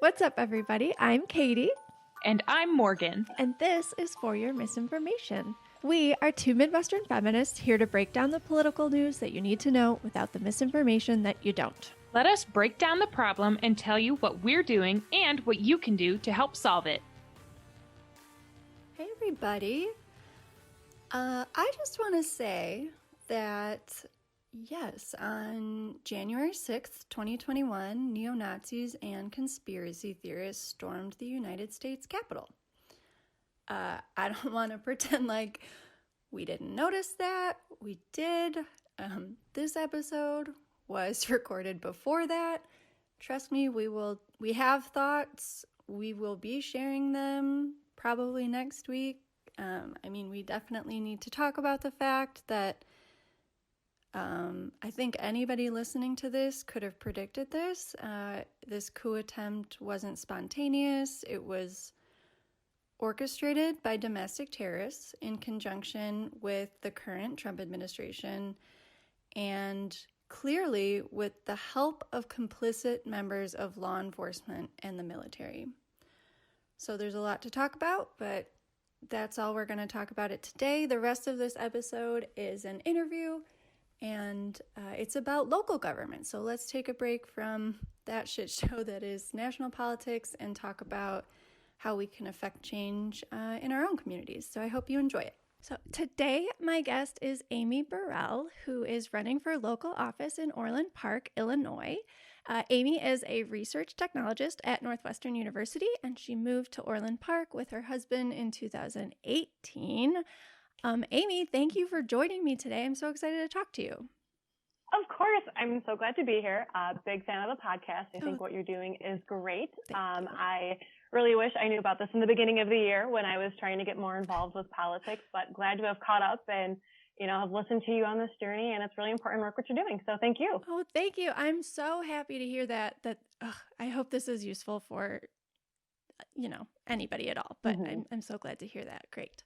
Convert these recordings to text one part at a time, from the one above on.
What's up, everybody? I'm Katie. And I'm Morgan. And this is For Your Misinformation. We are two Midwestern feminists here to break down the political news that you need to know without the misinformation that you don't. Let us break down the problem and tell you what we're doing and what you can do to help solve it. Hey, everybody. I just want to say that, yes, on January 6th, 2021, neo-Nazis and conspiracy theorists stormed the United States Capitol. I don't want to pretend like we didn't notice that. We did. This episode was recorded before that. Trust me, we have thoughts. We will be sharing them probably next week. We definitely need to talk about the fact that I think anybody listening to this could have predicted this. This coup attempt wasn't spontaneous. It was orchestrated by domestic terrorists in conjunction with the current Trump administration and clearly with the help of complicit members of law enforcement and the military. So there's a lot to talk about, but that's all we're going to talk about it today. The rest of this episode is an interview, and it's about local government. So let's take a break from that shit show that is national politics and talk about how we can affect change in our own communities. So I hope you enjoy it. So today, my guest is Amy Burrell, who is running for local office in Orlandpark, Illinois. Amy is a research technologist at Northwestern University, and she moved to Orlandpark with her husband in 2018. Amy, thank you for joining me today. I'm so excited to talk to you. Of course. I'm so glad to be here. Big fan of the podcast. I think what you're doing is great. I really wish I knew about this in the beginning of the year when I was trying to get more involved with politics, but glad to have caught up and have listened to you on this journey, and it's really important work what you're doing. So thank you. Oh, thank you. I'm so happy to hear that. I hope this is useful for, anybody at all, but I'm so glad to hear that. Great.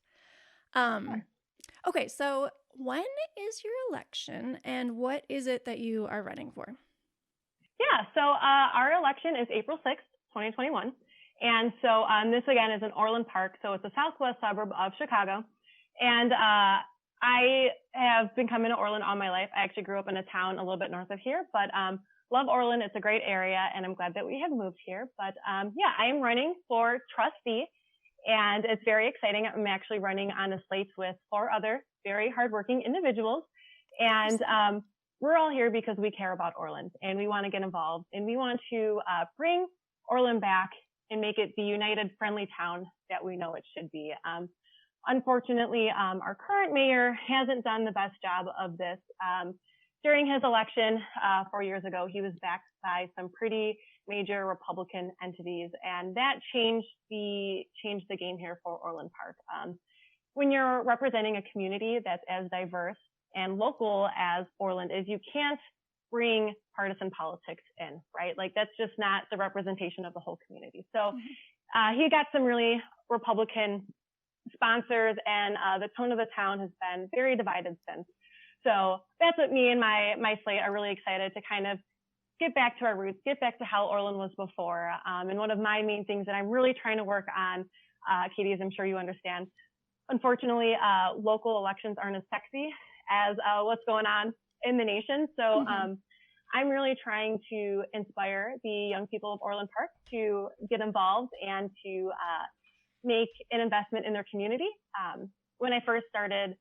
Okay. So when is your election and what is it that you are running for? Yeah. So, our election is April 6th, 2021. And so, this again is in Orlandpark. So it's a southwest suburb of Chicago. And, I have been coming to Orland all my life. I actually grew up in a town a little bit north of here, but love Orland. It's a great area, and I'm glad that we have moved here. But I am running for trustee, and it's very exciting. I'm actually running on a slate with 4 other very hardworking individuals, and we're all here because we care about Orland, and we want to get involved, and we want to bring Orland back and make it the united, friendly town that we know it should be. Unfortunately, our current mayor hasn't done the best job of this. During his election 4 years ago, he was backed by some pretty major Republican entities, and that changed the game here for Orlandpark. When you're representing a community that's as diverse and local as Orland is, you can't bring partisan politics in, right? Like that's just not the representation of the whole community. So he got some really Republican sponsors, and the tone of the town has been very divided since. So that's what me and my slate are really excited to kind of get back to our roots, get back to how Orland was before. And one of my main things that I'm really trying to work on, Katie, as I'm sure you understand, unfortunately, local elections aren't as sexy as what's going on in the nation. So I'm really trying to inspire the young people of Orlandpark to get involved and to make an investment in their community. When I first started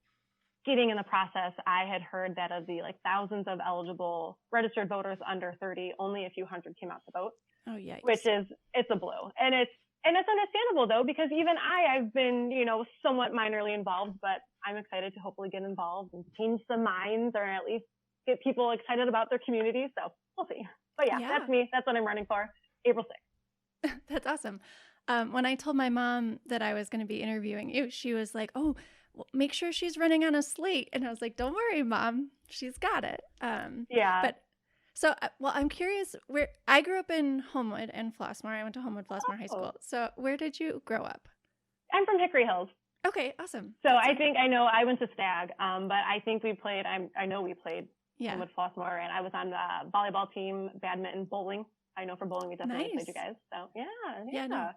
getting in the process, I had heard that of the thousands of eligible registered voters under 30, only a few hundred came out to vote. Oh, yikes. Which it's a blow. And it's understandable though, because even I've been, somewhat minorly involved, but I'm excited to hopefully get involved and change some minds or at least get people excited about their community. So we'll see. But yeah, that's me. That's what I'm running for, April 6th. That's awesome. When I told my mom that I was going to be interviewing you, she was like, oh, well, make sure she's running on a slate. And I was like, don't worry, Mom, she's got it. Yeah. But so, I'm curious, I grew up in Homewood and Flossmoor. I went to Homewood Flossmoor High School. So where did you grow up? I'm from Hickory Hills. Okay, awesome. So I think I went to Stag, but I think we played, I know we played Yeah. and would floss more. And I was on the volleyball team, badminton, bowling. I know for bowling we definitely played you guys. So yeah. No.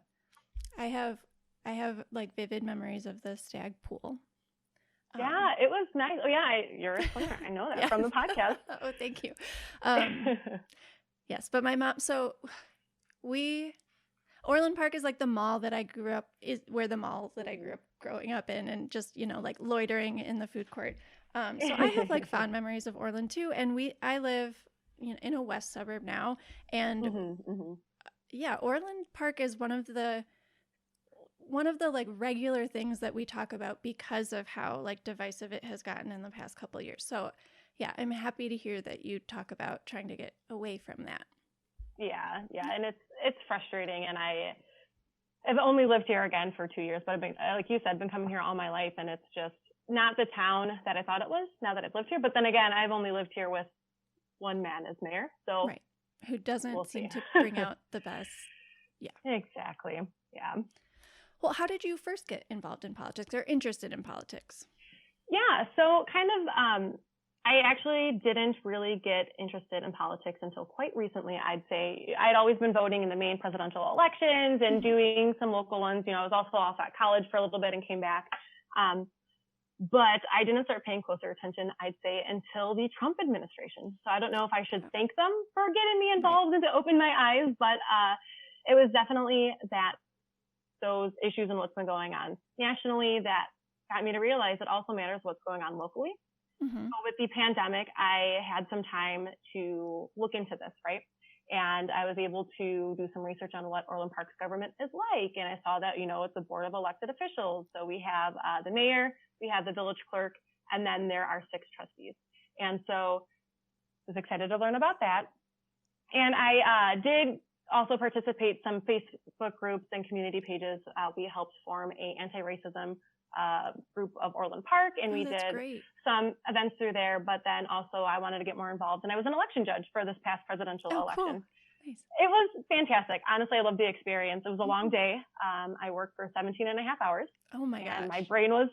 I have like vivid memories of the stag pool. Yeah, it was nice. Oh yeah, you're a swimmer. I know that from the podcast. Oh, thank you. Yes, but my mom. So Orland Park is like the mall that I grew up. Is where the malls that I grew up growing up in, and just like loitering in the food court. So I have like fond memories of Orland too. And I live in a west suburb now, and yeah, Orland Park is one of the like regular things that we talk about because of how like divisive it has gotten in the past couple of years. So yeah, I'm happy to hear that you talk about trying to get away from that. Yeah, and it's frustrating, and I've only lived here again for 2 years, but I've been, like you said, been coming here all my life, and it's just not the town that I thought it was now that I've lived here. But then again, I've only lived here with one man as mayor, so right, who doesn't seem to bring out the best. Yeah, exactly. Yeah. Well, how did you first get involved in politics or interested in politics? Yeah, so kind of, I actually didn't really get interested in politics until quite recently, I'd say. I'd always been voting in the main presidential elections and doing some local ones. I was also off at college for a little bit and came back. But I didn't start paying closer attention, I'd say, until the Trump administration. So I don't know if I should thank them for getting me involved and to open my eyes, but it was definitely those issues and what's been going on nationally that got me to realize it also matters what's going on locally. So with the pandemic, I had some time to look into this, right? And I was able to do some research on what Orland Park's government is like. And I saw that, it's a board of elected officials. So we have the mayor, we have the village clerk, and then there are 6 trustees. And so I was excited to learn about that. And I did also participate in some Facebook groups and community pages. We helped form a anti-racism group of Orland Park, and we did some events through there, but then also I wanted to get more involved, and I was an election judge for this past presidential election. Cool. Nice. It was fantastic. Honestly, I loved the experience. It was a long day. I worked for 17 and a half hours. Oh my gosh. And my brain was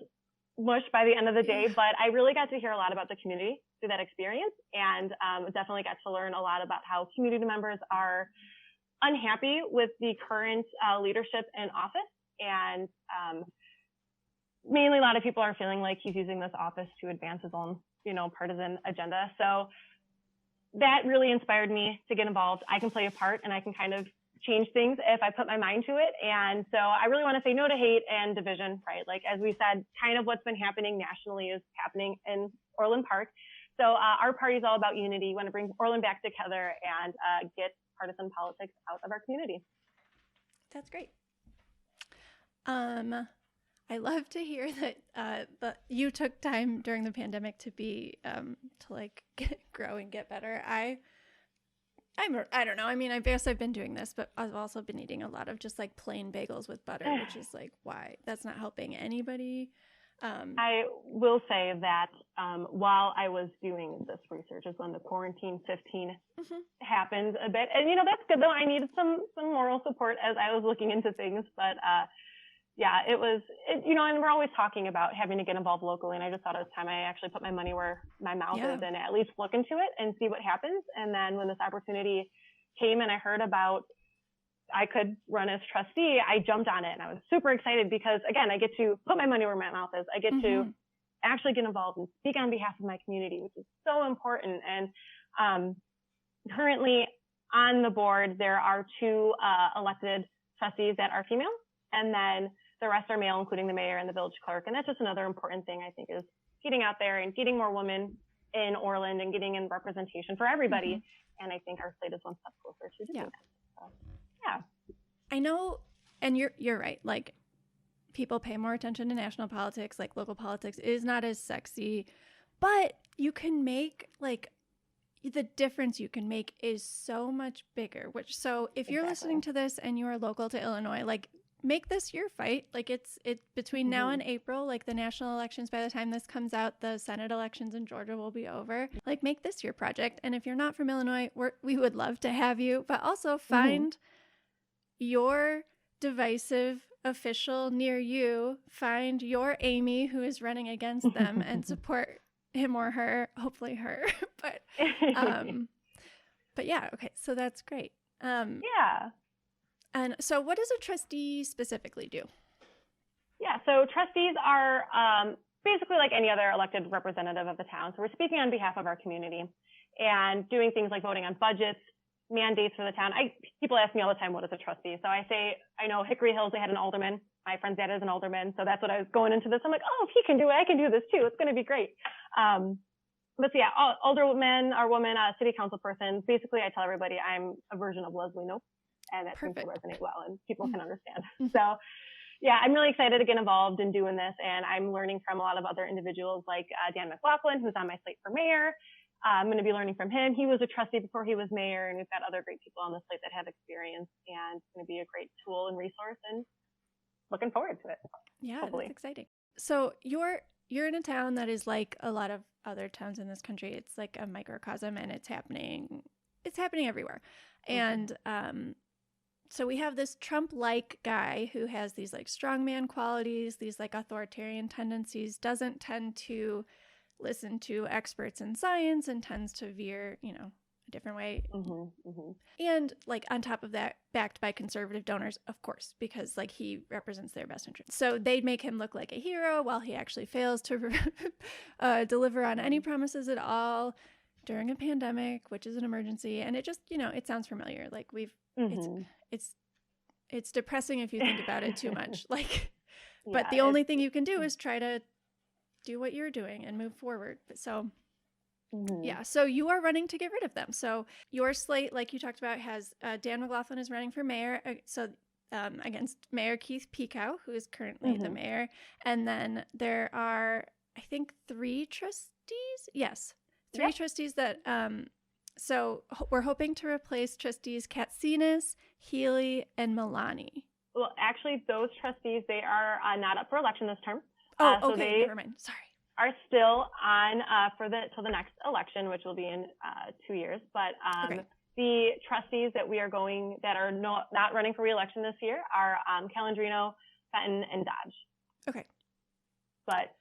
mush by the end of the day, but I really got to hear a lot about the community through that experience, and definitely got to learn a lot about how community members are unhappy with the current leadership in office, and mainly a lot of people are feeling like he's using this office to advance his own, partisan agenda. So that really inspired me to get involved. I can play a part, and I can kind of change things if I put my mind to it. And so I really want to say no to hate and division, right? Like, as we said, kind of what's been happening nationally is happening in Orland Park. So our party is all about unity. We want to bring Orland back together and get partisan politics out of our community. That's great. I love to hear that you took time during the pandemic to be grow and get better. I don't know. I mean, I guess I've been doing this, but I've also been eating a lot of just like plain bagels with butter, which is like, why? That's not helping anybody. I will say that while I was doing this research is when the quarantine 15 happened a bit. And, that's good though. I needed some moral support as I was looking into things, but yeah, it was, and we're always talking about having to get involved locally. And I just thought it was time I actually put my money where my mouth is and at least look into it and see what happens. And then when this opportunity came and I heard about I could run as trustee, I jumped on it. And I was super excited because, again, I get to put my money where my mouth is. I get to actually get involved and speak on behalf of my community, which is so important. And currently on the board, there are 2 elected trustees that are female. And then the rest are male, including the mayor and the village clerk. And that's just another important thing, I think, is getting out there and getting more women in Orland and getting in representation for everybody. And I think our slate is one step closer to doing that. So, yeah. I know, and you're right. Like, people pay more attention to national politics. Like, local politics is not as sexy. But you can make, like, the difference you can make is so much bigger. So if you're listening to this and you are local to Illinois, like, make this your fight. Like, it's between now and April, like the national elections, by the time this comes out, the Senate elections in Georgia will be over. Like, make this your project. And if you're not from Illinois, we would love to have you, but also find your divisive official near you, find your Amy who is running against them and support him or her, hopefully her, but yeah, okay, so that's great. Yeah. And so what does a trustee specifically do? Yeah, so trustees are basically like any other elected representative of the town. So we're speaking on behalf of our community and doing things like voting on budgets, mandates for the town. People ask me all the time, what is a trustee? So I say, I know Hickory Hills, they had an alderman. My friend's dad is an alderman. So that's what I was going into this. I'm like, oh, if he can do it, I can do this too. It's going to be great. But so yeah, older men or women, city council persons. Basically, I tell everybody I'm a version of Leslie Knope, and that seems to resonate well and people can understand. So yeah, I'm really excited to get involved in doing this, and I'm learning from a lot of other individuals like Dan McLaughlin, who's on my slate for mayor. I'm going to be learning from him. He was a trustee before he was mayor, and we've got other great people on the slate that have experience, and it's going to be a great tool and resource, and looking forward to it. Yeah, hopefully. That's exciting. So you're in a town that is like a lot of other towns in this country. It's like a microcosm, and it's happening everywhere. And so we have this Trump-like guy who has these like strongman qualities, these like authoritarian tendencies, doesn't tend to listen to experts in science, and tends to veer, a different way. And like on top of that, backed by conservative donors, of course, because like he represents their best interest. So they make him look like a hero while he actually fails to deliver on any promises at all during a pandemic, which is an emergency. And it just, it sounds familiar. Like it's depressing if you think about it too much. Like, but the only thing you can do is try to do what you're doing and move forward. So yeah, so you are running to get rid of them. So your slate, like you talked about, has Dan McLaughlin is running for mayor. Against Mayor Keith Pekow, who is currently the mayor. And then there are, I think, 3 trustees. Yes, 3 trustees that, so we're hoping to replace trustees Katsinas, Healy, and Milani. Well, actually, those trustees, they are not up for election this term. Oh, so okay, they never mind. Sorry. Are still on till the next election, which will be in 2 years. But the trustees that are not running for re-election this year are Calandrino, Fenton, and Dodge. Okay. But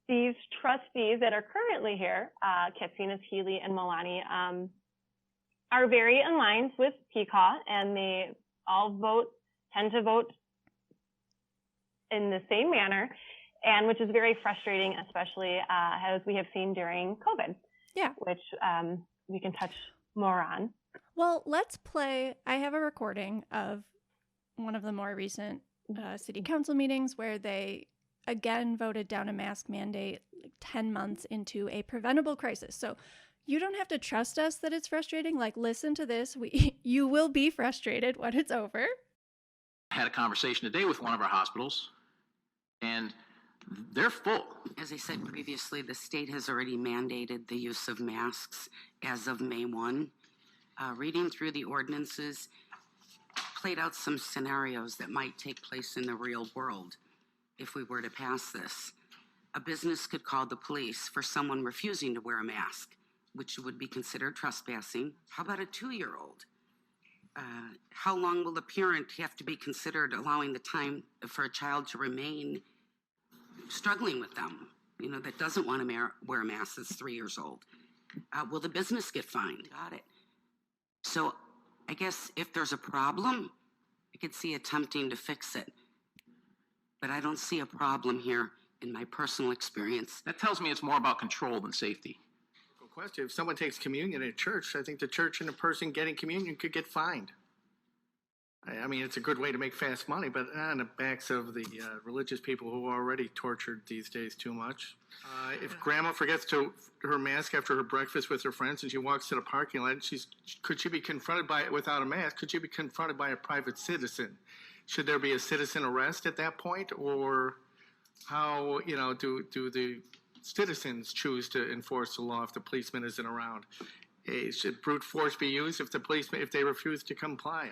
these trustees that are currently here, Katsinas, Healy, and Milani, are very in line with PCAW, and they all tend to vote in the same manner. And which is very frustrating, especially as we have seen during COVID. Yeah. Which we can touch more on. Well, let's play. I have a recording of one of the more recent city council meetings where they again voted down a mask mandate like 10 months into a preventable crisis. So you don't have to trust us that it's frustrating. Like, listen to this. You will be frustrated when it's over. I had a conversation today with one of our hospitals, and they're full. As I said previously, the state has already mandated the use of masks as of May 1. Reading through the ordinances played out some scenarios that might take place in the real world if we were to pass this. A business could call the police for someone refusing to wear a mask, which would be considered trespassing. How about a 2-year-old? How long will a parent have to be considered allowing the time for a child to remain struggling with them, that doesn't want to wear a mask that's 3 years old? Will the business get fined? Got it. So I guess if there's a problem, I could see attempting to fix it. But I don't see a problem here in my personal experience. That tells me it's more about control than safety. Question: if someone takes communion at a church, I think the church and the person getting communion could get fined. I mean, it's a good way to make fast money, but on the backs of the religious people who are already tortured these days too much. If grandma forgets her mask after her breakfast with her friends and she walks to the parking lot, could she be confronted without a mask? Could she be confronted by a private citizen? Should there be a citizen arrest at that point? Or how, do the citizens choose to enforce the law if the policeman isn't around? Should brute force be used if they refuse to comply?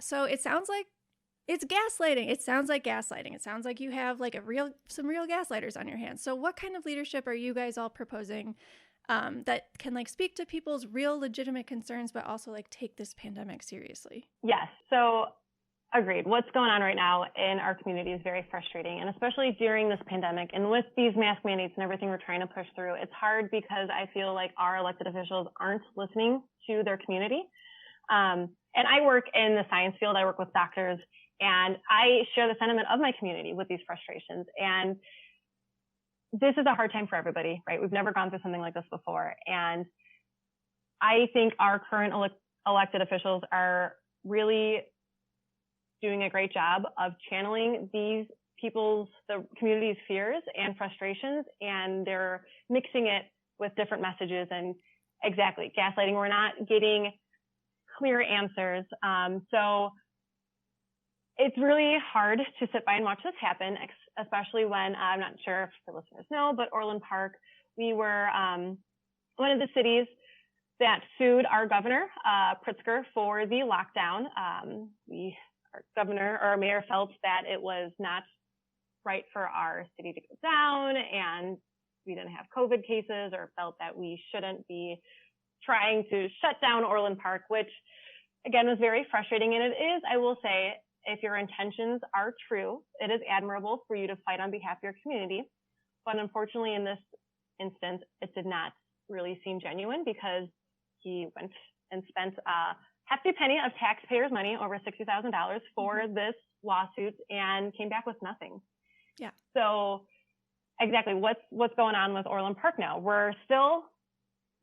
So it sounds like it's gaslighting. It sounds like gaslighting. It sounds like you have like some real gaslighters on your hands. So what kind of leadership are you guys all proposing that can like speak to people's real legitimate concerns, but also like take this pandemic seriously? Yes. So Agreed. What's going on right now in our community is very frustrating, and especially during this pandemic and with these mask mandates and everything we're trying to push through, it's hard because I feel like our elected officials aren't listening to their community. And I work in the science field. I work with doctors, and I share the sentiment of my community with these frustrations. And this is a hard time for everybody, right? We've never gone through something like this before. And I think our current elected officials are really doing a great job of channeling the community's fears and frustrations, and they're mixing it with different messages and exactly gaslighting. We're not getting clear answers. So it's really hard to sit by and watch this happen, especially when I'm not sure if the listeners know, but Orlandpark, we were one of the cities that sued our governor, Pritzker, for the lockdown. Our governor or our mayor felt that it was not right for our city to go down, and we didn't have COVID cases, or felt that we shouldn't be trying to shut down Orlandpark, which again was very frustrating. And it is, I will say, if your intentions are true, it is admirable for you to fight on behalf of your community. But unfortunately, in this instance, it did not really seem genuine, because he went and spent hefty penny of taxpayers' money, over $60,000, for this lawsuit, and came back with nothing. Yeah. So exactly, what's going on with Orlandpark now? We're still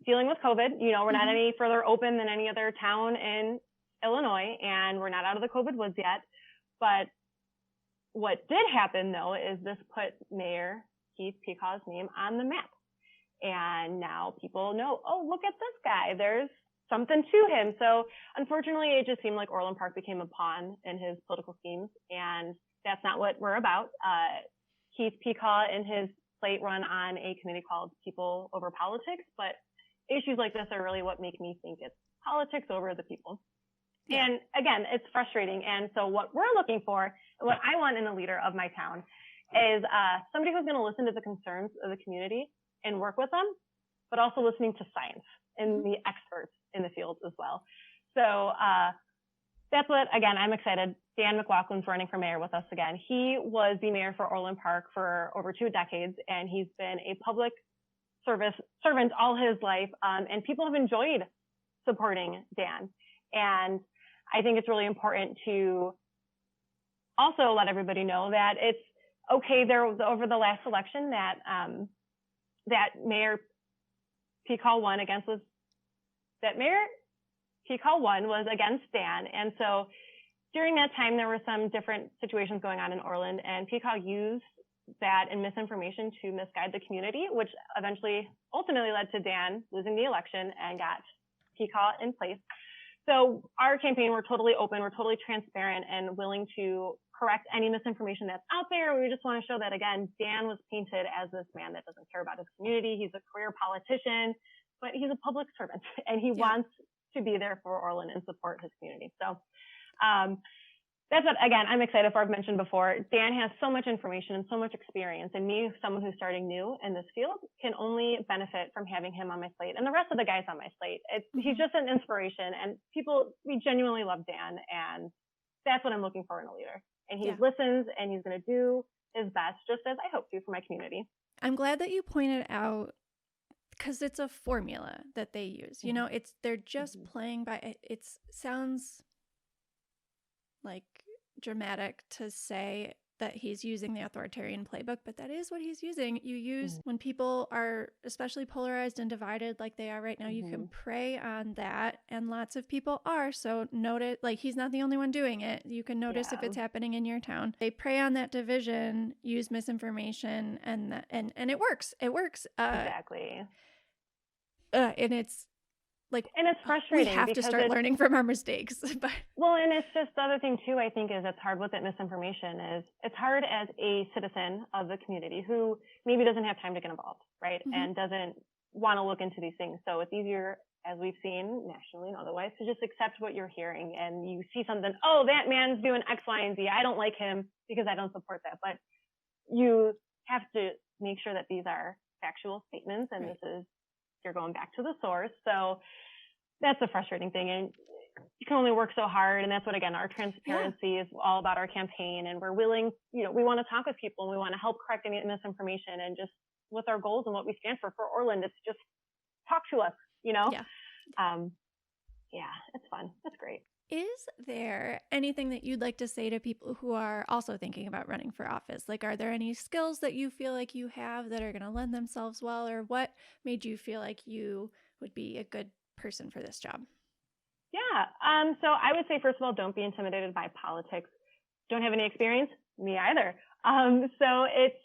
dealing with COVID. We're not any further open than any other town in Illinois, and we're not out of the COVID woods yet. But what did happen, though, is this put Mayor Keith Pecaw's name on the map. And now people know, oh, look at this guy. There's something to him. So unfortunately, it just seemed like Orlandpark became a pawn in his political schemes, and that's not what we're about. Keith Pecaw and his plate run on a committee called People Over Politics, but issues like this are really what make me think it's politics over the people. Yeah. And again, it's frustrating. And so what we're looking for, what I want in a leader of my town, is somebody who's going to listen to the concerns of the community and work with them, but also listening to science and the experts in the field as well. So that's what, again, I'm excited. Dan McLaughlin's running for mayor with us again. He was the mayor for Orlandpark for over 2 decades, and he's been a public service servant all his life, and people have enjoyed supporting Dan. And I think it's really important to also let everybody know that it's okay. There was, over the last election, that that Mayor Pecaw won against was Dan. And so during that time, there were some different situations going on in Orland, and Pecaw used that and misinformation to misguide the community, which ultimately led to Dan losing the election and got Pecaw in place. So our campaign, we're totally open, we're totally transparent, and willing to correct any misinformation that's out there. We just want to show that, again, Dan was painted as this man that doesn't care about his community. He's a career politician, but he's a public servant, and he wants to be there for Orland and support his community. So that's what, again, I'm excited for. I've mentioned before, Dan has so much information and so much experience, and me, someone who's starting new in this field, can only benefit from having him on my slate and the rest of the guys on my slate. He's just an inspiration, and we genuinely love Dan, and that's what I'm looking for in a leader. And he listens, and he's going to do his best, just as I hope to, for my community. I'm glad that you pointed out, because it's a formula that they use. You know, they're just playing by it. It sounds like dramatic to say that he's using the authoritarian playbook, but that is what he's using. You use when people are especially polarized and divided like they are right now, you can prey on that, and lots of people are. So notice, like, he's not the only one doing it. You can notice if it's happening in your town. They prey on that division, use misinformation, and it works. It works. Exactly. And it's like, and it's frustrating. We have to start learning from our mistakes. Well, and it's just the other thing too, I think, is it's hard with that misinformation. It's hard as a citizen of the community who maybe doesn't have time to get involved, right? And doesn't want to look into these things. So it's easier, as we've seen nationally and otherwise, to just accept what you're hearing. And you see something, oh, that man's doing X, Y, and Z. I don't like him because I don't support that. But you have to make sure that these are factual statements, and you're going back to the source. So that's a frustrating thing. And you can only work so hard. And that's what, again, our transparency is all about our campaign. And we're willing, we want to talk with people and we want to help correct any misinformation, and just with our goals and what we stand for Orland, it's just talk to us, Yeah. It's fun. It's great. Is there anything that you'd like to say to people who are also thinking about running for office? Like, are there any skills that you feel like you have that are going to lend themselves well, or what made you feel like you would be a good person for this job? Yeah. So I would say, first of all, don't be intimidated by politics. Don't have any experience? Me either. So it's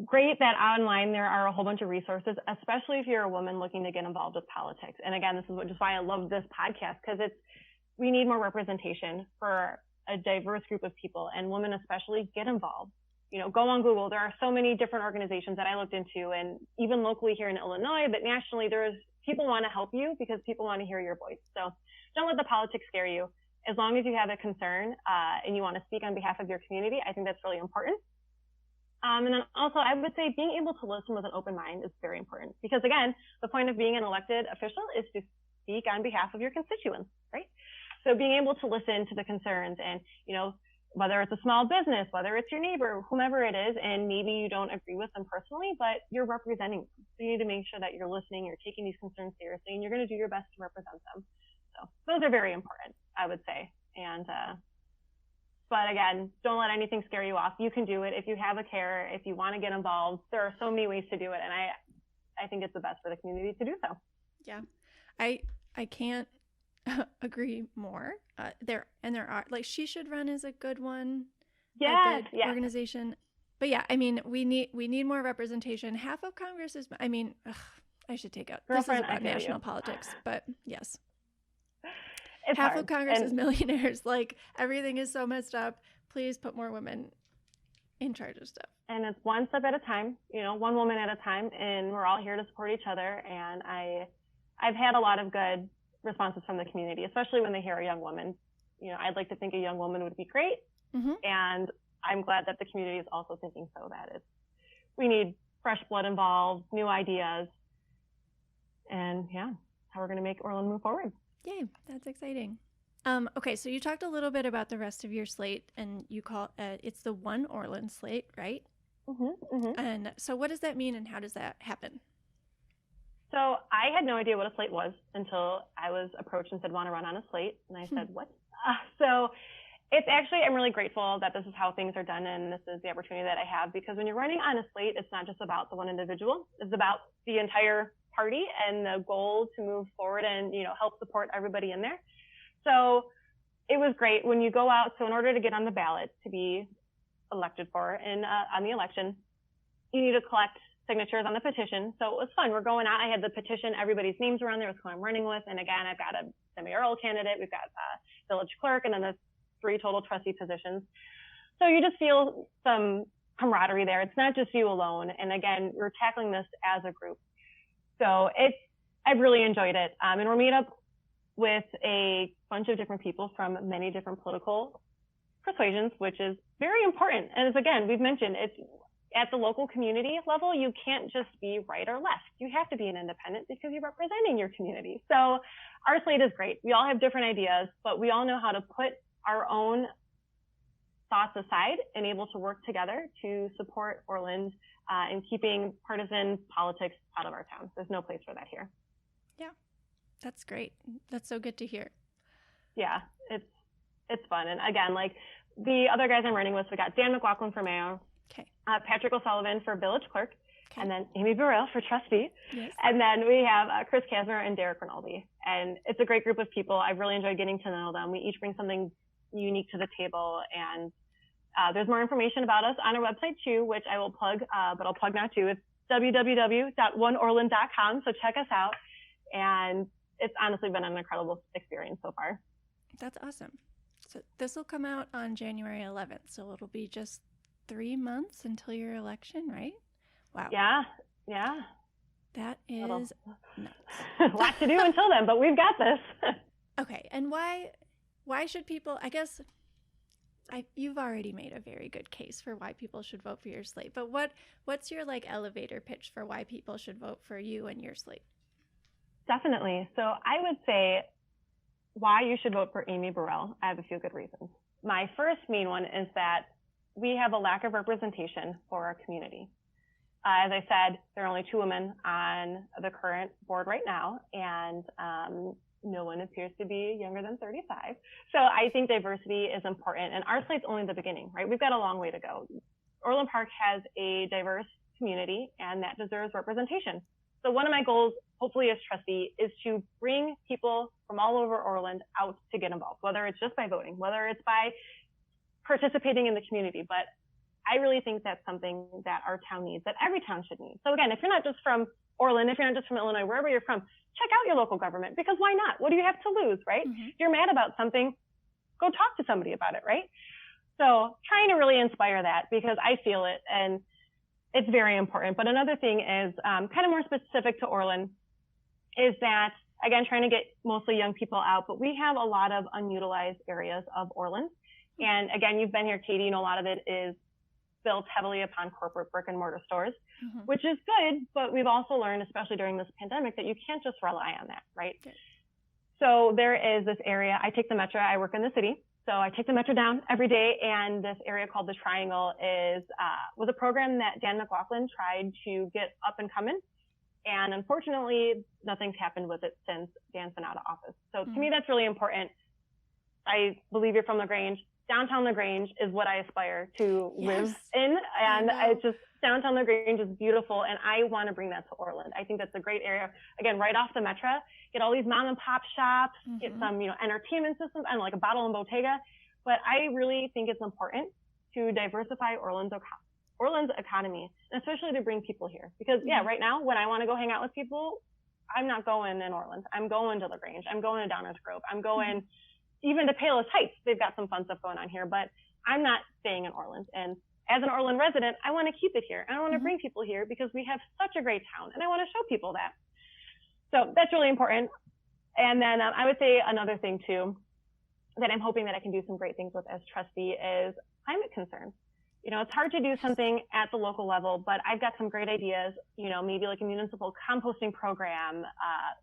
great that online there are a whole bunch of resources, especially if you're a woman looking to get involved with politics. And again, this is just why I love this podcast, because we need more representation for a diverse group of people, and women especially get involved. Go on Google. There are so many different organizations that I looked into, and even locally here in Illinois, but nationally, people want to help you because people want to hear your voice. So don't let the politics scare you. As long as you have a concern and you want to speak on behalf of your community, I think that's really important. And then also, I would say being able to listen with an open mind is very important, because again, the point of being an elected official is to speak on behalf of your constituents, right? So being able to listen to the concerns and, whether it's a small business, whether it's your neighbor, whomever it is, and maybe you don't agree with them personally, but you're representing them. So you need to make sure that you're listening, you're taking these concerns seriously, and you're going to do your best to represent them. So those are very important, I would say. And, but again, don't let anything scare you off. You can do it. If you have a care, if you want to get involved, there are so many ways to do it. And I think it's the best for the community to do so. Yeah. I can't agree more. There are, like, She Should Run is a good one. Yes, a good organization. But yeah, I mean, we need more representation. Half of Congress is, I should take out. Girlfriend, this is about national politics, but yes. It's half hard. of Congress is millionaires. Like, everything is so messed up. Please put more women in charge of stuff. And it's one step at a time, one woman at a time, and we're all here to support each other. And I've had a lot of good responses from the community, especially when they hear a young woman. I'd like to think a young woman would be great. Mm-hmm. And I'm glad that the community is also thinking so, that we need fresh blood involved, new ideas. And how we're going to make Orland move forward. Yay, that's exciting. Okay, so you talked a little bit about the rest of your slate, and you call it's the One Orland slate, right? Mm-hmm, mm-hmm. And so what does that mean, and how does that happen? So I had no idea what a slate was until I was approached and said, want to run on a slate? And I said, what? So it's actually, I'm really grateful that this is how things are done, and this is the opportunity that I have, because when you're running on a slate, it's not just about the one individual. It's about the entire party and the goal to move forward and, help support everybody in there. So it was great when you go out. So in order to get on the ballot to be elected for on the election, you need to collect signatures on the petition. So it was fun. We're going out. I had the petition. Everybody's names were on there. It's who I'm running with. And again, I've got a mayoral candidate. We've got a village clerk, and then the 3 total trustee positions. So you just feel some camaraderie there. It's not just you alone. And again, we're tackling this as a group. So I've really enjoyed it. And we're made up with a bunch of different people from many different political persuasions, which is very important. And as again, we've mentioned, it's at the local community level, you can't just be right or left. You have to be an independent because you're representing your community. So our slate is great. We all have different ideas, but we all know how to put our own thoughts aside and able to work together to support Orland and keeping partisan politics out of our town. There's no place for that here. Yeah, that's great. That's so good to hear. Yeah, it's fun. And again, like the other guys I'm running with, we got Dan McLaughlin for mayor, okay, Patrick O'Sullivan for village clerk, okay, and then Amy Burrell for trustee. Yes. And then we have Chris Kasner and Derek Rinaldi. And it's a great group of people. I've really enjoyed getting to know them. We each bring something unique to the table, and there's more information about us on our website too, which I will plug, but I'll plug now too. It's www.oneorland.com. So check us out. And it's honestly been an incredible experience so far. That's awesome. So this will come out on January 11th. So it'll be just 3 months until your election, right? Wow. Yeah. Yeah. That is nuts. A lot to do until then, but we've got this. Okay. And why should people, I guess, you've already made a very good case for why people should vote for your slate, but what's your elevator pitch for why people should vote for you and your slate? Definitely. So I would say why you should vote for Amy Burrell, I have a few good reasons. My first main one is that we have a lack of representation for our community. As I said, there are only 2 women on the current board right now, and no one appears to be younger than 35. So I think diversity is important, and our slate's only the beginning, right? We've got a long way to go. Orlandpark has a diverse community, and that deserves representation. So one of my goals, hopefully as trustee, is to bring people from all over Orland out to get involved, whether it's just by voting, whether it's by participating in the community. But I really think that's something that our town needs, that every town should need. So again, if you're not just from Orland, if you're not just from Illinois, wherever you're from, check out your local government, because why not? What do you have to lose, right? Mm-hmm. You're mad about something, go talk to somebody about it, right? So trying to really inspire that, because I feel it and it's very important. But another thing is kind of more specific to Orland is that, again, trying to get mostly young people out, but we have a lot of unutilized areas of Orland. And again, you've been here, Katie, you know, a lot of it is built heavily upon corporate brick and mortar stores, Mm-hmm. which is good, but we've also learned, especially during this pandemic, that you can't just rely on that, right? Okay. So there is this area, I take the metro, I work in the city, so I take the metro down every day, and this area called the Triangle was a program that Dan McLaughlin tried to get up and coming, and unfortunately, nothing's happened with it since Dan's been out of office. So to me, that's really important. I believe you're from LaGrange. Downtown LaGrange is what I aspire to live in, and it's just, downtown LaGrange is beautiful, and I want to bring that to Orland. I think that's a great area. Again, right off the metro, get all these mom and pop shops, get some, you know, entertainment systems, and like a bottle and bottega. But I really think it's important to diversify Orland's economy, and especially to bring people here. Because right now, when I want to go hang out with people, I'm not going in Orland. I'm going to LaGrange. I'm going to Downers Grove. I'm going even to Palos Heights. They've got some fun stuff going on here, but I'm not staying in Orland. And as an Orland resident, I want to keep it here. I want to bring people here because we have such a great town, and I want to show people that. So that's really important. And then I would say another thing too, that I'm hoping that I can do some great things with as trustee is climate concerns. You know, it's hard to do something at the local level, but I've got some great ideas, you know, maybe like a municipal composting program,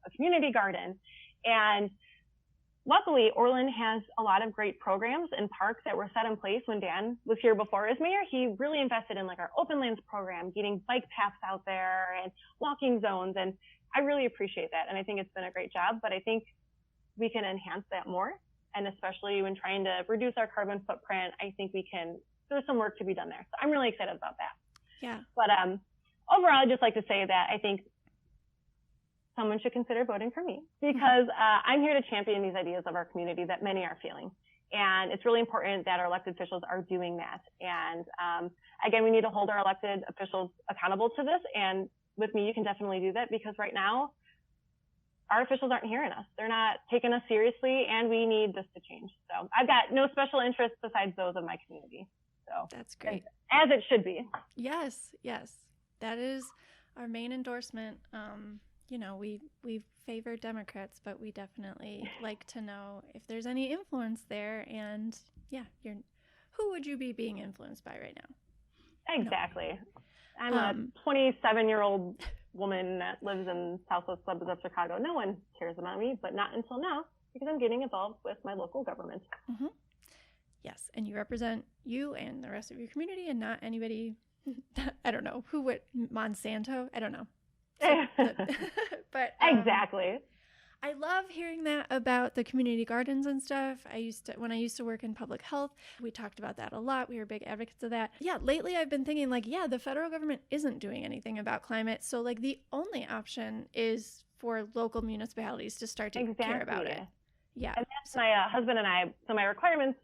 a community garden. And luckily, Orland has a lot of great programs and parks that were set in place when Dan was here before as mayor. He really invested in like our open lands program, getting bike paths out there and walking zones. And I really appreciate that. And I think it's been a great job, but I think we can enhance that more. And especially when trying to reduce our carbon footprint, I think there's some work to be done there. So I'm really excited about that. Yeah. But overall, I'd just like to say that I think someone should consider voting for me, because I'm here to champion these ideas of our community that many are feeling. And it's really important that our elected officials are doing that. And again, we need to hold our elected officials accountable to this. And with me, you can definitely do that, because right now, our officials aren't hearing us. They're not taking us seriously, and we need this to change. So I've got no special interests besides those of my community. So That's great. As it should be. Yes. That is our main endorsement. You know, we favor Democrats, but we definitely like to know if there's any influence there. And who would you be being influenced by right now? Exactly. No. I'm a 27-year-old woman that lives in southwest suburbs of Chicago. No one cares about me, but not until now, because I'm getting involved with my local government. Mm-hmm. Yes, and you represent you and the rest of your community, and not anybody. I don't know who would Monsanto. I don't know. But exactly. I love hearing that about the community gardens and stuff. When I used to work in public health, we talked about that a lot. We were big advocates of that. Yeah, lately I've been thinking the federal government isn't doing anything about climate. So the only option is for local municipalities to start to care about it. Yeah. And that's my husband and I, so my requirements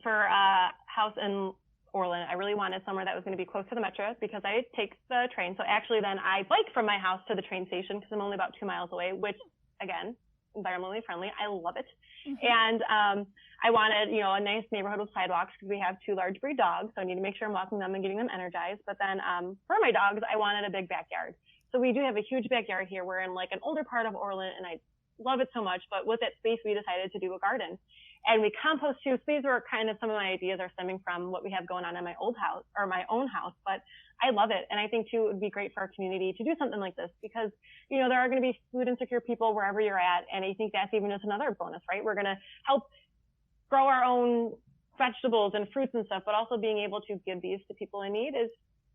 for a house in Orland, I really wanted somewhere that was going to be close to the metro, because I take the train. So actually then I bike from my house to the train station, because I'm only about 2 miles away, which again, environmentally friendly. I love it. Mm-hmm. And I wanted, a nice neighborhood with sidewalks, because we have 2 large breed dogs. So I need to make sure I'm walking them and getting them energized. But then for my dogs, I wanted a big backyard. So we do have a huge backyard here. We're in an older part of Orland, and I love it so much. But with that space, we decided to do a garden. And we compost too. So these were kind of some of my ideas are stemming from what we have going on in my old house or my own house. But I love it. And I think too, it would be great for our community to do something like this because, you know, there are going to be food insecure people wherever you're at. And I think that's even just another bonus, right? We're going to help grow our own vegetables and fruits and stuff, but also being able to give these to people in need is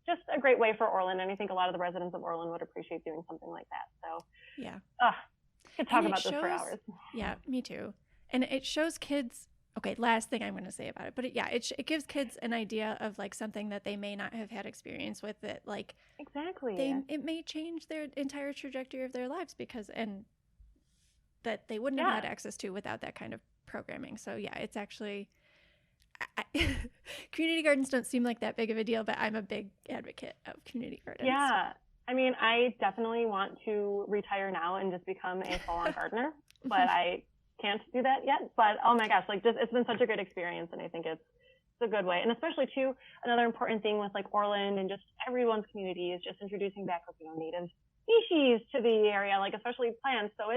just a great way for Orland. And I think a lot of the residents of Orland would appreciate doing something like that. So yeah, I could talk about this for hours. Yeah, me too. And it shows kids, okay, last thing I'm going to say about it, but it gives kids an idea of like something that they may not have had experience with that like exactly it may change their entire trajectory of their lives because and that they wouldn't have had access to without that kind of programming. So yeah, it's actually community gardens don't seem like that big of a deal, but I'm a big advocate of community gardens. Yeah. I mean, I definitely want to retire now and just become a full-on gardener, but I can't do that yet. But oh my gosh, like just it's been such a great experience, and I think it's a good way. And especially too, another important thing with like Orland and just everyone's community is just introducing back native species to the area, like especially plants. So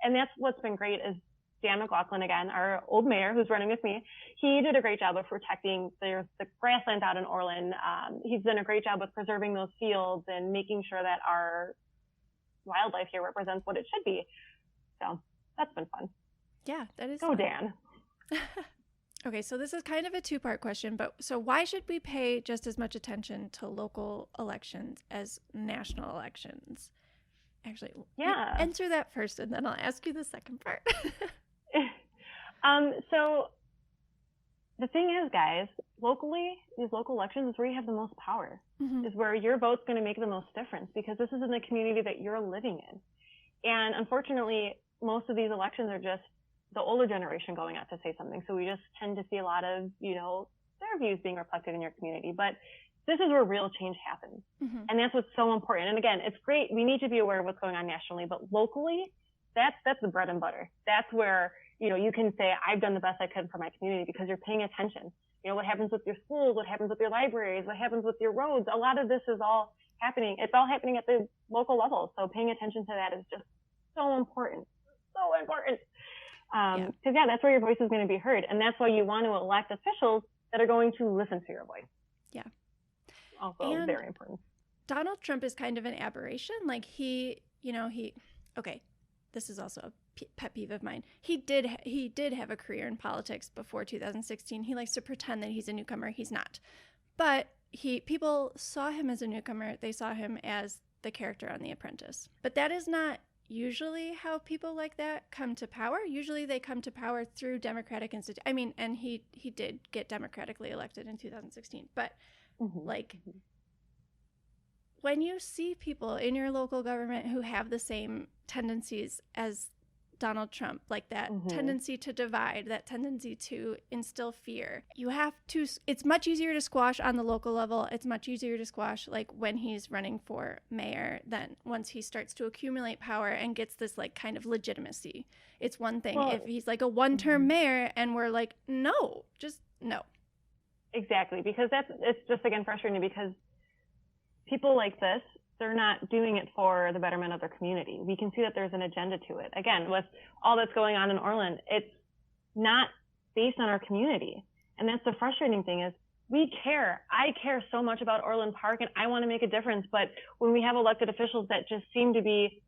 and that's what's been great is Dan McLaughlin, again, our old mayor who's running with me, he did a great job of protecting the grasslands out in Orland. He's done a great job with preserving those fields and making sure that our wildlife here represents what it should be. So that's been fun. Yeah, that is. Go, fun. Dan. Okay, so this is kind of a two-part question, but so why should we pay just as much attention to local elections as national elections? Actually, answer that first, and then I'll ask you the second part. So the thing is, guys, locally, these local elections is where you have the most power, is where your vote's going to make the most difference because this is in the community that you're living in. And unfortunately, most of these elections are just the older generation going out to say something. So we just tend to see a lot of, you know, their views being reflected in your community. But this is where real change happens. And that's what's so important. And again, it's great. We need to be aware of what's going on nationally, but locally, that's the bread and butter. That's where, you know, you can say, I've done the best I could for my community because you're paying attention. You know, what happens with your schools, what happens with your libraries, what happens with your roads. A lot of this is all happening. It's all happening at the local level. So paying attention to that is just so important. So important. Because that's where your voice is going to be heard. And that's why you want to elect officials that are going to listen to your voice. Yeah. Also very important. Donald Trump is kind of an aberration. Like okay, this is also a pet peeve of mine. He did have a career in politics before 2016. He likes to pretend that he's a newcomer. He's not. But people saw him as a newcomer. They saw him as the character on The Apprentice. But that is not usually how people like that come to power. Usually they come to power through democratic institutions. I mean, and he did get democratically elected in 2016. But when you see people in your local government who have the same tendencies as Donald Trump, like that tendency to divide, that tendency to instill fear, it's much easier to squash on the local level. It's much easier to squash like when he's running for mayor than once he starts to accumulate power and gets this like kind of legitimacy. It's one thing if he's like a one-term mayor and we're like, no, just no. Exactly, because it's just, again, frustrating because people like this, they're not doing it for the betterment of their community. We can see that there's an agenda to it. Again, with all that's going on in Orland, it's not based on our community. And that's the frustrating thing is we care. I care so much about Orlandpark and I want to make a difference. But when we have elected officials that just seem to be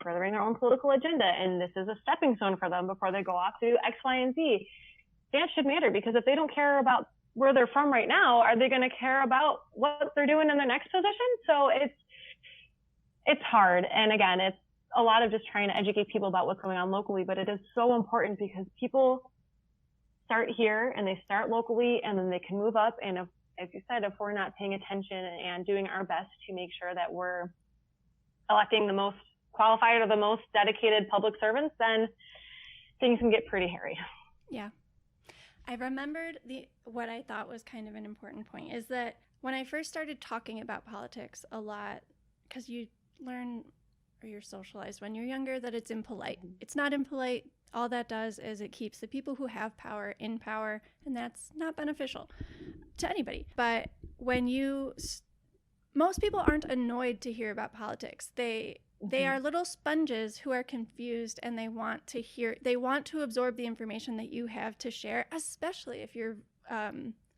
furthering their own political agenda, and this is a stepping stone for them before they go off to X, Y, and Z, that should matter because if they don't care about where they're from right now, are they going to care about what they're doing in their next position? So it's hard. And again, it's a lot of just trying to educate people about what's going on locally, but it is so important because people start here and they start locally and then they can move up. And if, as you said, if we're not paying attention and doing our best to make sure that we're electing the most qualified or the most dedicated public servants, then things can get pretty hairy. Yeah. I remembered what I thought was kind of an important point is that when I first started talking about politics a lot, because you learn or you're socialized when you're younger that it's impolite. It's not impolite. All that does is it keeps the people who have power in power, and that's not beneficial to anybody. But when most people aren't annoyed to hear about politics. They they are little sponges who are confused, and they want to absorb the information that you have to share, especially if you're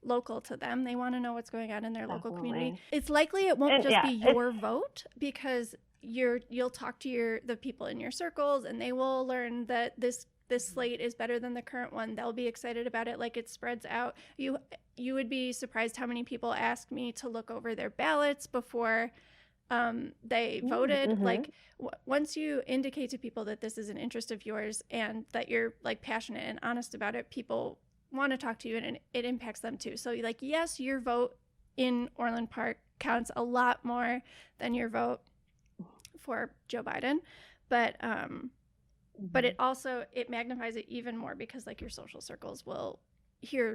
local to them. They want to know what's going on in their local community. It's likely it won't just be your vote, because you'll talk to the people in your circles, and they will learn that this slate is better than the current one. They'll be excited about it. Like, it spreads out. You would be surprised how many people ask me to look over their ballots before they voted. Like, once you indicate to people that this is an interest of yours and that you're like passionate and honest about it, people want to talk to you, and it impacts them too. So, like, yes, your vote in Orland Park counts a lot more than your vote for Joe Biden, but it magnifies it even more, because like your social circles will hear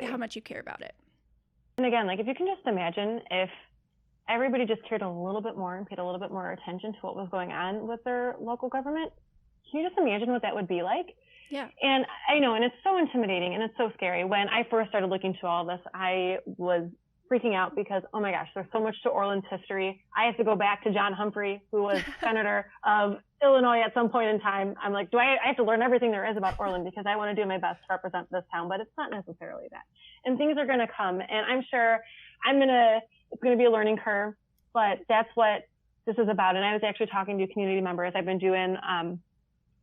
how much you care about it. And again, like, if you can just imagine if everybody just cared a little bit more and paid a little bit more attention to what was going on with their local government, can you just imagine what that would be like? Yeah. And I know, and it's so intimidating and it's so scary. When I first started looking into all this, I was freaking out because, oh my gosh, there's so much to Orland's history. I have to go back to John Humphrey, who was senator of Illinois at some point in time. I'm like, I have to learn everything there is about Orland, because I want to do my best to represent this town, but it's not necessarily that. And things are going to come, and I'm sure it's going to be a learning curve, but that's what this is about. And I was actually talking to community members. I've been doing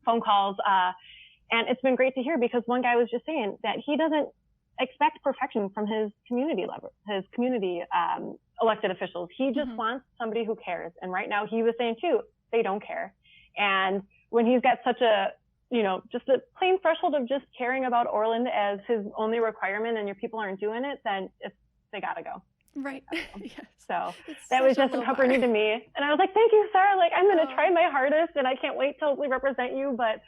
phone calls, and it's been great to hear, because one guy was just saying that he doesn't expect perfection from his community elected officials. He just wants somebody who cares. And right now, he was saying too, they don't care. And when he's got such a, just a plain threshold of just caring about Orland as his only requirement, and your people aren't doing it, then they gotta go. Right. Yes. So that was just comforting to me. And I was like, thank you, sir. Like, I'm going to try my hardest, and I can't wait to represent you. But,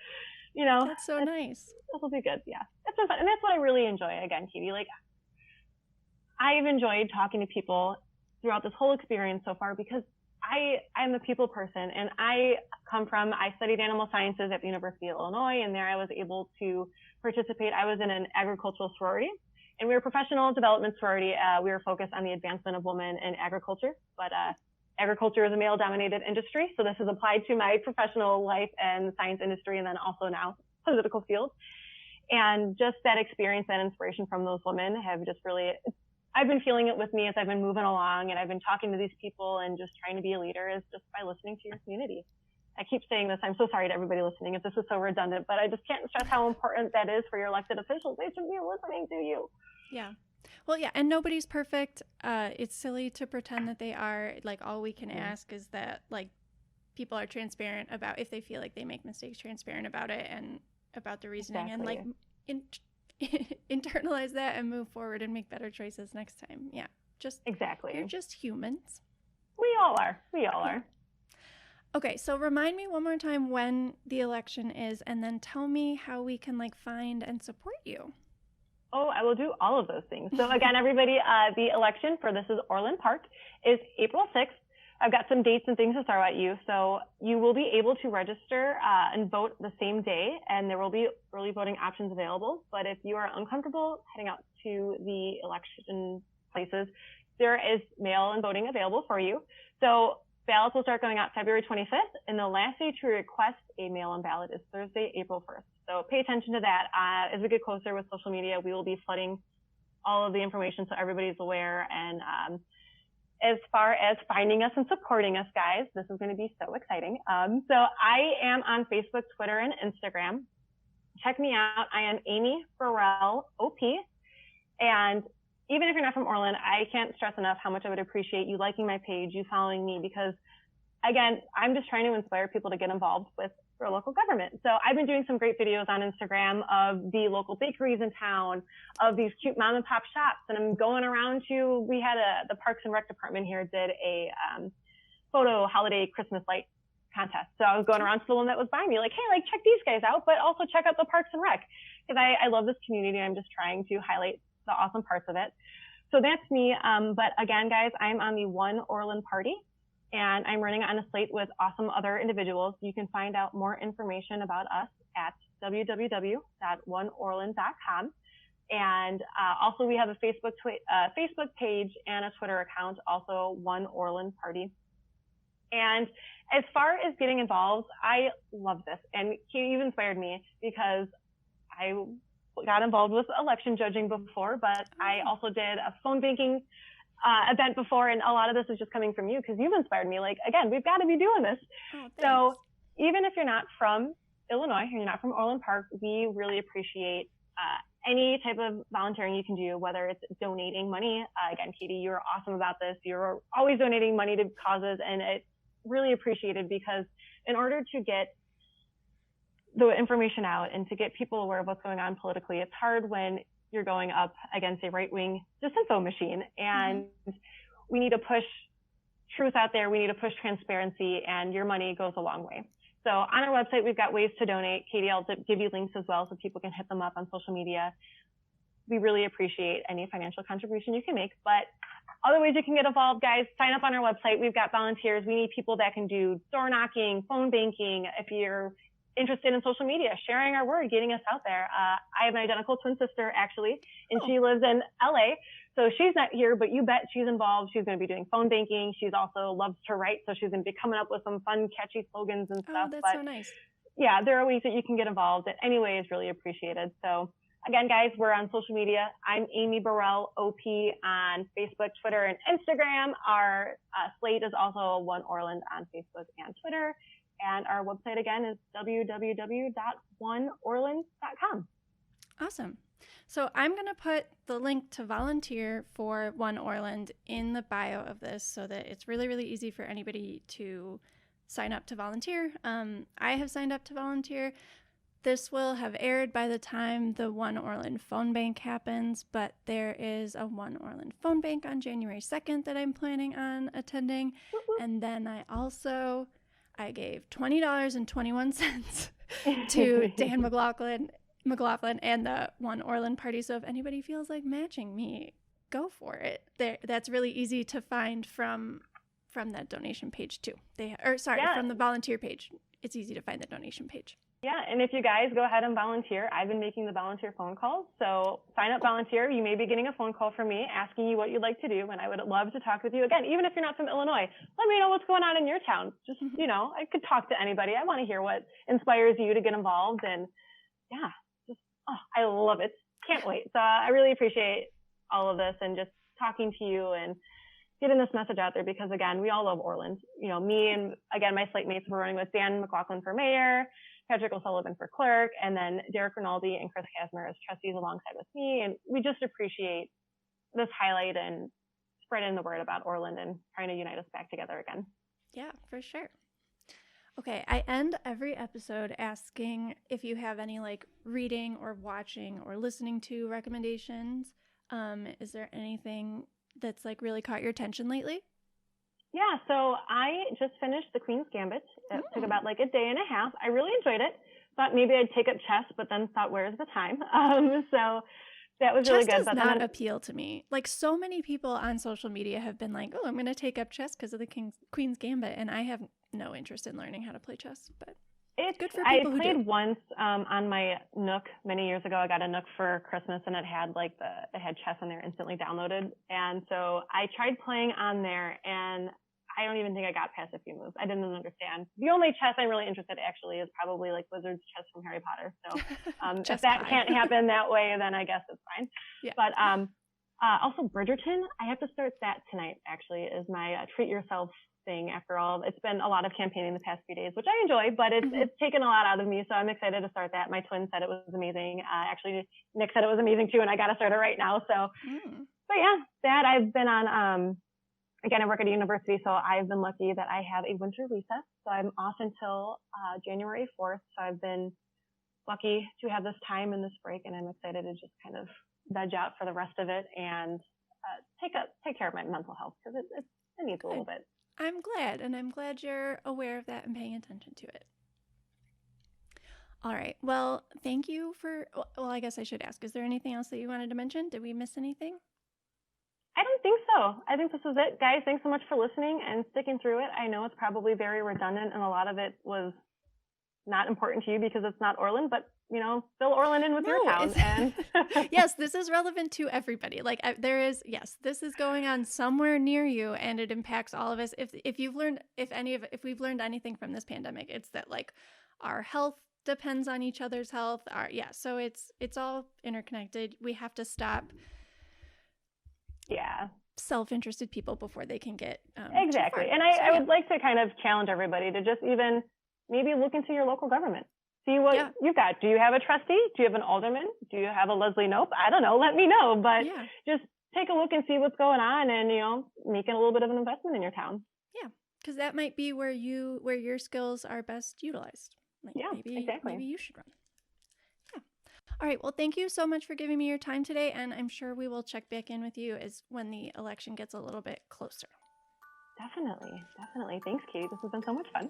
that's so nice. This will be good. Yeah. It's been fun. And that's what I really enjoy. Again, Katie, like, I've enjoyed talking to people throughout this whole experience so far, because I'm a people person, and I studied animal sciences at the University of Illinois, and there I was able to participate. I was in an agricultural sorority, and we were a professional development sorority. We were focused on the advancement of women in agriculture, but agriculture is a male-dominated industry, so this is applied to my professional life and the science industry, and then also now political field. And just that experience, that inspiration from those women have just really, I've been feeling it with me as I've been moving along, and I've been talking to these people and just trying to be a leader, is just by listening to your community. I keep saying this. I'm so sorry to everybody listening if this is so redundant, but I just can't stress how important that is for your elected officials. They should be listening to you. Yeah. Well, yeah, and nobody's perfect. It's silly to pretend that they are. Like, all we can ask is that, like, people are transparent about, if they feel like they make mistakes, transparent about it and about the reasoning, and like internalize that and move forward and make better choices next time. Yeah. Just exactly. You're just humans. We all are. Okay, so remind me one more time when the election is, and then tell me how we can find and support you. Oh, I will do all of those things. So again, everybody, the election for this is Orland Park is April 6th. I've got some dates and things to throw at you. So you will be able to register and vote the same day, and there will be early voting options available. But if you are uncomfortable heading out to the election places, there is mail-in voting available for you. So ballots will start going out February 25th, and the last day to request a mail-in ballot is Thursday, April 1st. So pay attention to that. As we get closer with social media, we will be flooding all of the information so everybody's aware. And as far as finding us and supporting us, guys, this is going to be so exciting. So I am on Facebook, Twitter, and Instagram. Check me out. I am Amy Burrell, OP. And even if you're not from Orland, I can't stress enough how much I would appreciate you liking my page, you following me, because, again, I'm just trying to inspire people to get involved with their local government. So I've been doing some great videos on Instagram of the local bakeries in town, of these cute mom and pop shops. And I'm going around we had the Parks and Rec department here did a photo holiday Christmas light contest. So I was going around to the one that was by me, like, hey, check these guys out, but also check out the Parks and Rec, because I love this community. I'm just trying to highlight the awesome parts of it. So that's me. But again, guys, I'm on the One Orland Party, and I'm running on a slate with awesome other individuals. You can find out more information about us at www.oneorland.com. And also we have a Facebook page and a Twitter account, also One Orland Party. And as far as getting involved, I love this. And you've inspired me because I got involved with election judging before, but I also did a phone banking event before. And a lot of this is just coming from you because you've inspired me. Like, again, we've got to be doing this. Oh, so even if you're not from Illinois, and you're not from Orlandpark, we really appreciate any type of volunteering you can do, whether it's donating money. Again, Katie, you're awesome about this. You're always donating money to causes, and it's really appreciated because in order to get the information out and to get people aware of what's going on politically, it's hard when you're going up against a right-wing disinfo machine. And we need to push truth out there. We need to push transparency, and your money goes a long way. So on our website, we've got ways to donate. Katie, I'll give you links as well so people can hit them up on social media. We really appreciate any financial contribution you can make. But other ways you can get involved, guys, sign up on our website. We've got volunteers. We need people that can do door knocking, phone banking. If you're interested in social media, sharing our word, getting us out there. I have an identical twin sister, actually, and she lives in LA. So she's not here, but you bet she's involved. She's going to be doing phone banking. She's also loves to write, so she's going to be coming up with some fun, catchy slogans and stuff. Oh, that's so nice. Yeah, there are ways that you can get involved. And any way is really appreciated. So again, guys, we're on social media. I'm Amy Burrell, OP, on Facebook, Twitter, and Instagram. Our slate is also One Orland on Facebook and Twitter. And our website, again, is www.oneorland.com. Awesome. So I'm going to put the link to volunteer for One Orland in the bio of this so that it's really, really easy for anybody to sign up to volunteer. I have signed up to volunteer. This will have aired by the time the One Orland phone bank happens, but there is a One Orland phone bank on January 2nd that I'm planning on attending. And then I gave $20.21 to Dan McLaughlin and the One Orland party. So if anybody feels like matching me, go for it. That's really easy to find from that donation page too. From the volunteer page. It's easy to find the donation page. Yeah, and if you guys go ahead and volunteer, I've been making the volunteer phone calls. So sign up, volunteer. You may be getting a phone call from me asking you what you'd like to do, and I would love to talk with you. Again, even if you're not from Illinois, let me know what's going on in your town. Just, I could talk to anybody. I want to hear what inspires you to get involved. And yeah, I love it. Can't wait. So I really appreciate all of this and just talking to you and getting this message out there because, again, we all love Orland. Me and, again, my slate mates were running with Dan McLaughlin for mayor, Patrick O'Sullivan for clerk, and then Derek Rinaldi and Chris Kasmer as trustees alongside with me. And we just appreciate this highlight and spreading the word about Orland and trying to unite us back together again. Yeah, for sure. Okay, I end every episode asking if you have any reading or watching or listening to recommendations. Is there anything that's really caught your attention lately? Yeah, so I just finished The Queen's Gambit. It took about a day and a half. I really enjoyed it. Thought maybe I'd take up chess, but then thought, where's the time? So that was really good. Chess does not appeal to me. So many people on social media have been like, oh, I'm going to take up chess because of the Queen's Gambit. And I have no interest in learning how to play chess, but it's good for people who do. I played once on my Nook many years ago. I got a Nook for Christmas, and it had it had chess in there instantly downloaded. And so I tried playing on there, and I don't even think I got past a few moves. I didn't understand. The only chess I'm really interested in actually is probably Wizard's chess from Harry Potter. So if that can't happen that way, then I guess it's fine. Yeah. But also Bridgerton, I have to start that tonight actually, is my treat yourself thing. After all, it's been a lot of campaigning the past few days, which I enjoy, but it's taken a lot out of me. So I'm excited to start that. My twin said it was amazing. Actually, Nick said it was amazing too, and I got to start it right now. So, but yeah, that I've been on, again, I work at a university, so I've been lucky that I have a winter recess. So I'm off until January 4th. So I've been lucky to have this time and this break, and I'm excited to just kind of veg out for the rest of it and take care of my mental health because it needs a little bit. I'm glad, and I'm glad you're aware of that and paying attention to it. All right. Well, thank you for. Well, I guess I should ask. Is there anything else that you wanted to mention? Did we miss anything? I don't think so. I think this was it. Guys, thanks so much for listening and sticking through it. I know it's probably very redundant and a lot of it was not important to you because it's not Orland, but fill Orland in with your town. And yes, this is relevant to everybody. Like this is going on somewhere near you, and it impacts all of us. If we've learned anything from this pandemic, it's that like our health depends on each other's health. So it's all interconnected. We have to stop. Yeah. Self-interested people before they can get exactly. And I would like to kind of challenge everybody to just even maybe look into your local government. See what you've got. Do you have a trustee? Do you have an alderman? Do you have a Leslie Knope? I don't know. Let me know. But just take a look and see what's going on, and make a little bit of an investment in your town. Yeah, because that might be where your skills are best utilized. Exactly. Maybe you should run. Yeah. All right. Well, thank you so much for giving me your time today, and I'm sure we will check back in with you as when the election gets a little bit closer. Definitely. Thanks, Kate. This has been so much fun.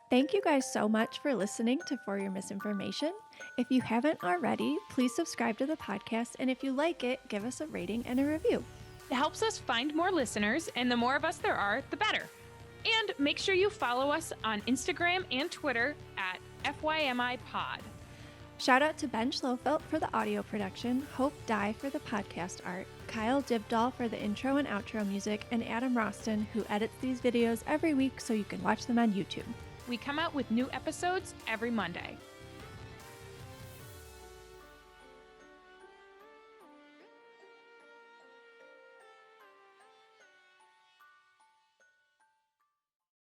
Thank you guys so much for listening to For Your Misinformation. If you haven't already, please subscribe to the podcast, and if you like it, give us a rating and a review. It helps us find more listeners, and the more of us there are, the better. And make sure you follow us on Instagram and Twitter at FYMI Pod. Shout out to Ben Schlofelt for the audio production, Hope Dye for the podcast art, Kyle Dibdahl for the intro and outro music, and Adam Roston, who edits these videos every week so you can watch them on YouTube. We come out with new episodes every Monday.